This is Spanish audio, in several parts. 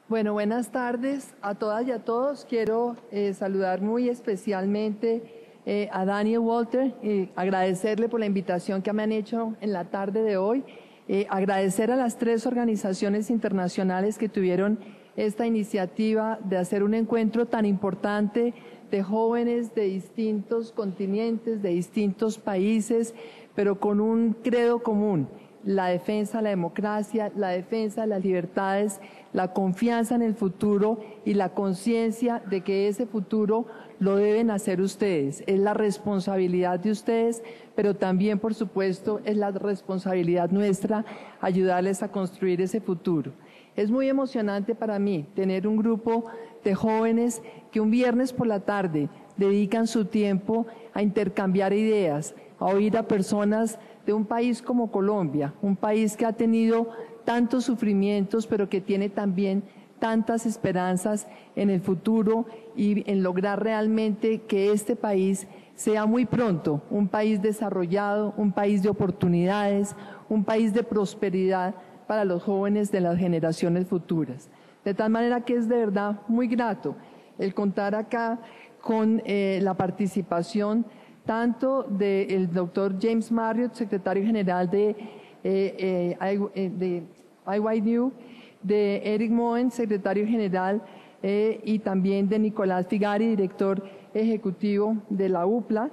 Bueno, buenas tardes a todas y a todos. Quiero saludar muy especialmente a Daniel Walter, agradecerle por la invitación que me han hecho en la tarde de hoy, agradecer a las 3 organizaciones internacionales que tuvieron esta iniciativa de hacer un encuentro tan importante de jóvenes de distintos continentes, de distintos países, pero con un credo común: la defensa de la democracia, la defensa de las libertades, la confianza en el futuro y la conciencia de que ese futuro lo deben hacer ustedes. Es la responsabilidad de ustedes, pero también, por supuesto, es la responsabilidad nuestra ayudarles a construir ese futuro. Es muy emocionante para mí tener un grupo de jóvenes que un viernes por la tarde dedican su tiempo a intercambiar ideas, a oír a personas de un país como Colombia, un país que ha tenido tantos sufrimientos, pero que tiene también tantas esperanzas en el futuro y en lograr realmente que este país sea muy pronto un país desarrollado, un país de oportunidades, un país de prosperidad para los jóvenes de las generaciones futuras. De tal manera que es de verdad muy grato el contar acá con la participación tanto del doctor James Marriott, secretario general de IYU, de Eric Moen, secretario general, y también de Nicolás Figari, director ejecutivo de la UPLA.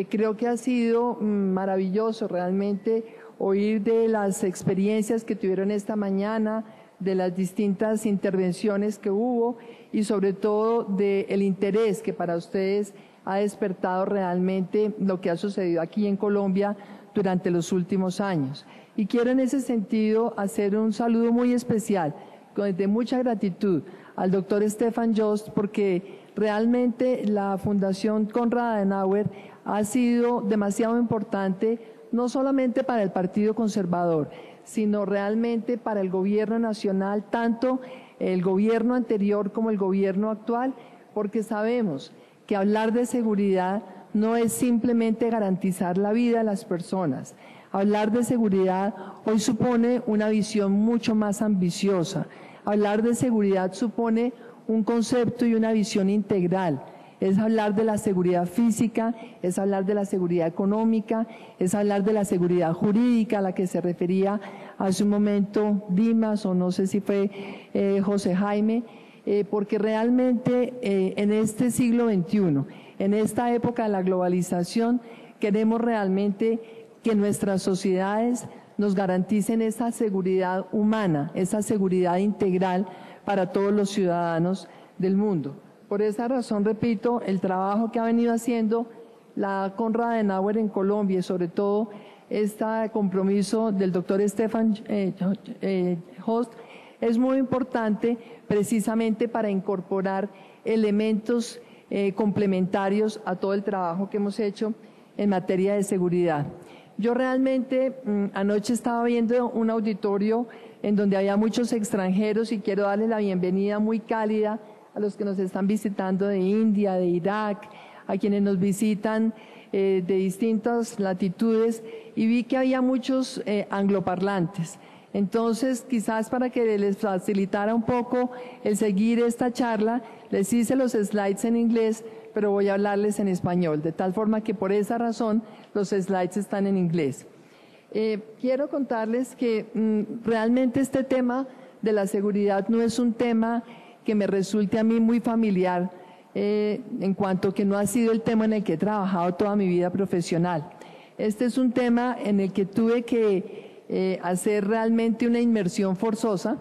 Creo que ha sido maravilloso realmente oír de las experiencias que tuvieron esta mañana, de las distintas intervenciones que hubo y sobre todo del interés que para ustedes ha despertado realmente lo que ha sucedido aquí en Colombia durante los últimos años. Y quiero en ese sentido hacer un saludo muy especial, de mucha gratitud, al doctor Stefan Jost, porque realmente la Fundación Konrad Adenauer ha sido demasiado importante, no solamente para el Partido Conservador, sino realmente para el gobierno nacional, tanto el gobierno anterior como el gobierno actual, porque sabemos que hablar de seguridad no es simplemente garantizar la vida de las personas. Hablar de seguridad hoy supone una visión mucho más ambiciosa. Hablar de seguridad supone un concepto y una visión integral. Es hablar de la seguridad física, es hablar de la seguridad económica, es hablar de la seguridad jurídica a la que se refería hace un momento Dimas, o no sé si fue José Jaime, porque realmente en este siglo XXI, en esta época de la globalización, queremos realmente que nuestras sociedades nos garanticen esa seguridad humana, esa seguridad integral para todos los ciudadanos del mundo. Por esa razón, repito, el trabajo que ha venido haciendo la Konrad Adenauer en Colombia y sobre todo este compromiso del doctor Stefan Jost es muy importante precisamente para incorporar elementos complementarios a todo el trabajo que hemos hecho en materia de seguridad. Yo realmente anoche estaba viendo un auditorio en donde había muchos extranjeros y quiero darles la bienvenida muy cálida a los que nos están visitando de India, de Irak, a quienes nos visitan de distintas latitudes, y vi que había muchos angloparlantes. Entonces, quizás para que les facilitara un poco el seguir esta charla, les hice los slides en inglés, pero voy a hablarles en español, de tal forma que por esa razón los slides están en inglés. Quiero contarles que realmente este tema de la seguridad no es un tema que me resulte a mí muy familiar, en cuanto que no ha sido el tema en el que he trabajado toda mi vida profesional. Este es un tema en el que tuve que hacer realmente una inmersión forzosa.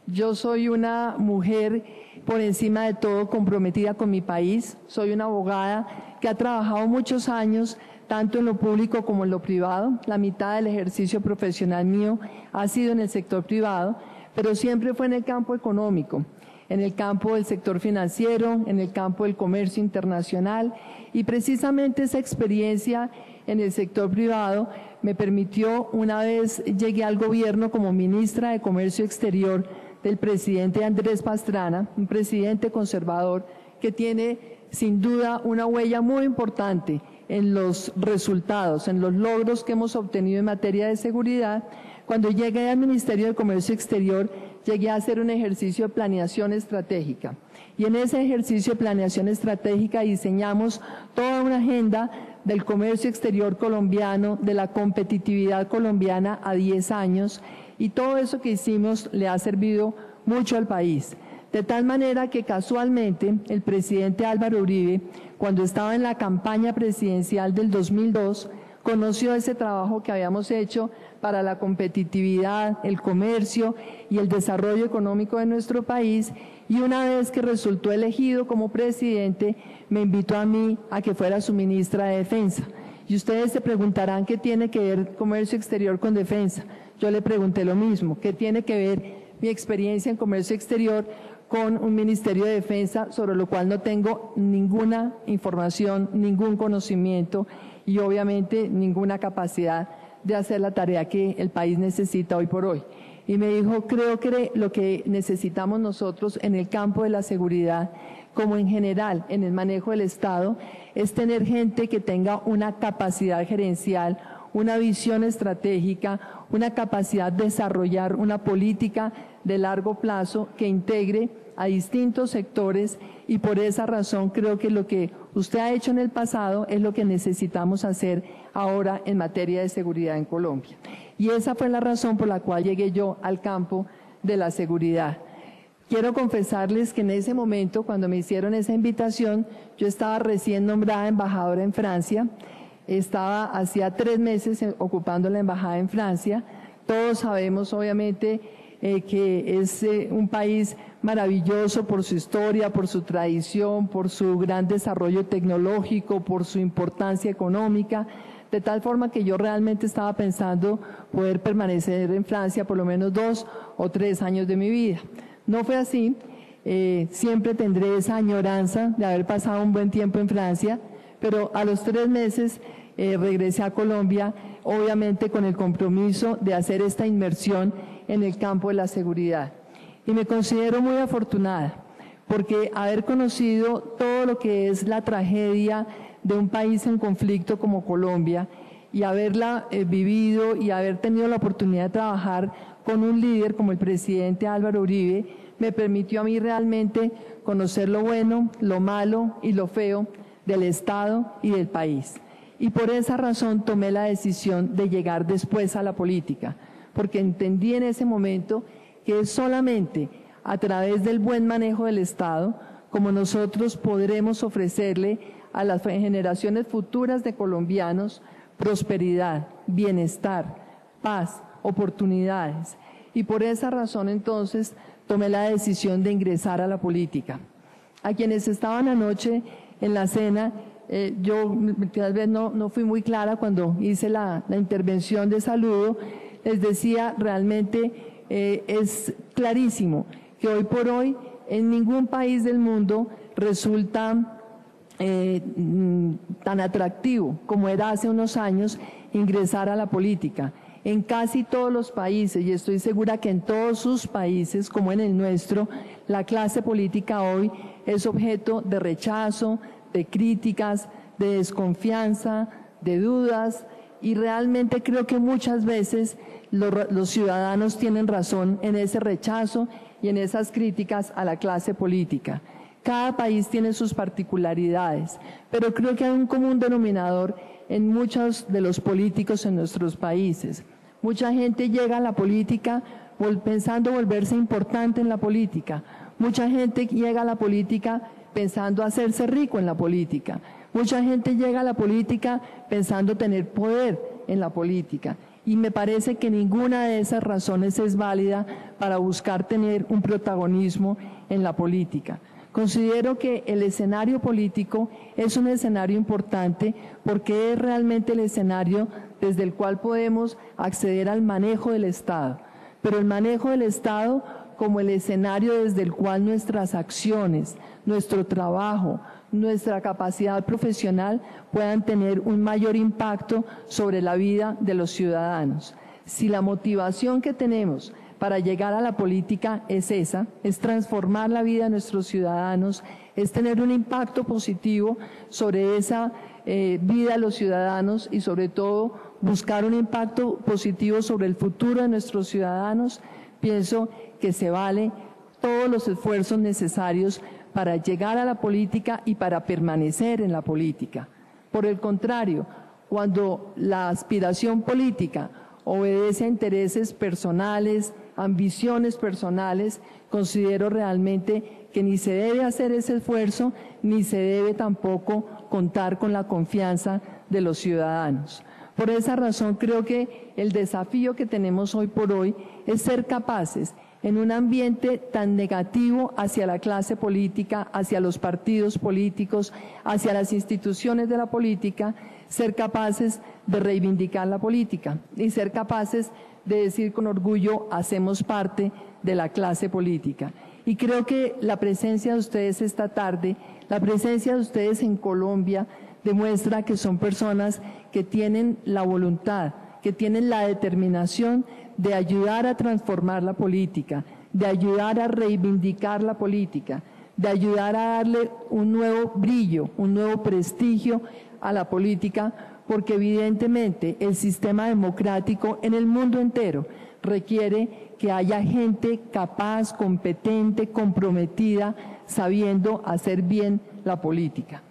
Yo soy una mujer por encima de todo comprometida con mi país, soy una abogada que ha trabajado muchos años tanto en lo público como en lo privado. La mitad del ejercicio profesional mío ha sido en el sector privado, pero siempre fue en el campo económico, en el campo del sector financiero, en el campo del comercio internacional, y precisamente esa experiencia en el sector privado me permitió, una vez llegué al gobierno como ministra de Comercio Exterior del presidente Andrés Pastrana, un presidente conservador que tiene sin duda una huella muy importante en los resultados, en los logros que hemos obtenido en materia de seguridad, Cuando llegué al Ministerio de Comercio Exterior, llegué a hacer un ejercicio de planeación estratégica. Y en ese ejercicio de planeación estratégica diseñamos toda una agenda del comercio exterior colombiano, de la competitividad colombiana a 10 años, y todo eso que hicimos le ha servido mucho al país. De tal manera que casualmente el presidente Álvaro Uribe, cuando estaba en la campaña presidencial del 2002, conoció ese trabajo que habíamos hecho para la competitividad, el comercio y el desarrollo económico de nuestro país, y una vez que resultó elegido como presidente, me invitó a mí a que fuera su ministra de Defensa. Y ustedes se preguntarán qué tiene que ver comercio exterior con defensa. Yo le pregunté lo mismo, qué tiene que ver mi experiencia en comercio exterior con un Ministerio de Defensa sobre lo cual no tengo ninguna información, ningún conocimiento y obviamente ninguna capacidad de hacer la tarea que el país necesita hoy por hoy. Y me dijo, creo que lo que necesitamos nosotros en el campo de la seguridad, como en general en el manejo del Estado, es tener gente que tenga una capacidad gerencial, una visión estratégica, una capacidad de desarrollar una política de largo plazo que integre a distintos sectores, y por esa razón creo que lo que usted ha hecho en el pasado es lo que necesitamos hacer ahora en materia de seguridad en Colombia. Y esa fue la razón por la cual llegué yo al campo de la seguridad. Quiero confesarles que en ese momento, cuando me hicieron esa invitación, yo estaba recién nombrada embajadora en Francia, hacía 3 meses ocupando la embajada en Francia. Todos sabemos, obviamente, que es un país maravilloso por su historia, por su tradición, por su gran desarrollo tecnológico, por su importancia económica, de tal forma que yo realmente estaba pensando poder permanecer en Francia por lo menos 2 o 3 años de mi vida. No fue así, siempre tendré esa añoranza de haber pasado un buen tiempo en Francia, pero a los 3 meses regresé a Colombia, obviamente con el compromiso de hacer esta inmersión en el campo de la seguridad. Y me considero muy afortunada, porque haber conocido todo lo que es la tragedia de un país en conflicto como Colombia, y haberla vivido y haber tenido la oportunidad de trabajar con un líder como el presidente Álvaro Uribe, me permitió a mí realmente conocer lo bueno, lo malo y lo feo del Estado y del país. Y por esa razón tomé la decisión de llegar después a la política, porque entendí en ese momento que es solamente a través del buen manejo del Estado como nosotros podremos ofrecerle a las generaciones futuras de colombianos prosperidad, bienestar, paz, oportunidades. Y por esa razón entonces tomé la decisión de ingresar a la política. A quienes estaban anoche en la cena, yo tal vez no fui muy clara cuando hice la intervención de saludo, les decía realmente es clarísimo que hoy por hoy en ningún país del mundo resulta tan atractivo como era hace unos años ingresar a la política. En casi todos los países, y estoy segura que en todos sus países, como en el nuestro, la clase política hoy es objeto de rechazo, de críticas, de desconfianza, de dudas, y realmente creo que muchas veces los ciudadanos tienen razón en ese rechazo y en esas críticas a la clase política. Cada país tiene sus particularidades, pero creo que hay un común denominador en muchos de los políticos en nuestros países. Mucha gente llega a la política pensando volverse importante en la política. Mucha gente llega a la política pensando hacerse rico en la política. Mucha gente llega a la política pensando tener poder en la política. Y me parece que ninguna de esas razones es válida para buscar tener un protagonismo en la política. Considero que el escenario político es un escenario importante porque es realmente el escenario desde el cual podemos acceder al manejo del Estado. Pero el manejo del Estado como el escenario desde el cual nuestras acciones, nuestro trabajo, nuestra capacidad profesional puedan tener un mayor impacto sobre la vida de los ciudadanos. Si la motivación que tenemos para llegar a la política es esa, es transformar la vida de nuestros ciudadanos, es tener un impacto positivo sobre esa vida de los ciudadanos y sobre todo buscar un impacto positivo sobre el futuro de nuestros ciudadanos, pienso que se vale todos los esfuerzos necesarios para llegar a la política y para permanecer en la política. Por el contrario, cuando la aspiración política obedece a intereses personales, ambiciones personales, considero realmente que ni se debe hacer ese esfuerzo, ni se debe tampoco contar con la confianza de los ciudadanos. Por esa razón creo que el desafío que tenemos hoy por hoy es ser capaces, en un ambiente tan negativo hacia la clase política, hacia los partidos políticos, hacia las instituciones de la política, ser capaces de reivindicar la política y ser capaces de decir con orgullo, hacemos parte de la clase política. Y creo que la presencia de ustedes esta tarde, la presencia de ustedes en Colombia, demuestra que son personas que tienen la voluntad, que tienen la determinación de ayudar a transformar la política, de ayudar a reivindicar la política, de ayudar a darle un nuevo brillo, un nuevo prestigio a la política, porque evidentemente el sistema democrático en el mundo entero requiere que haya gente capaz, competente, comprometida, sabiendo hacer bien la política.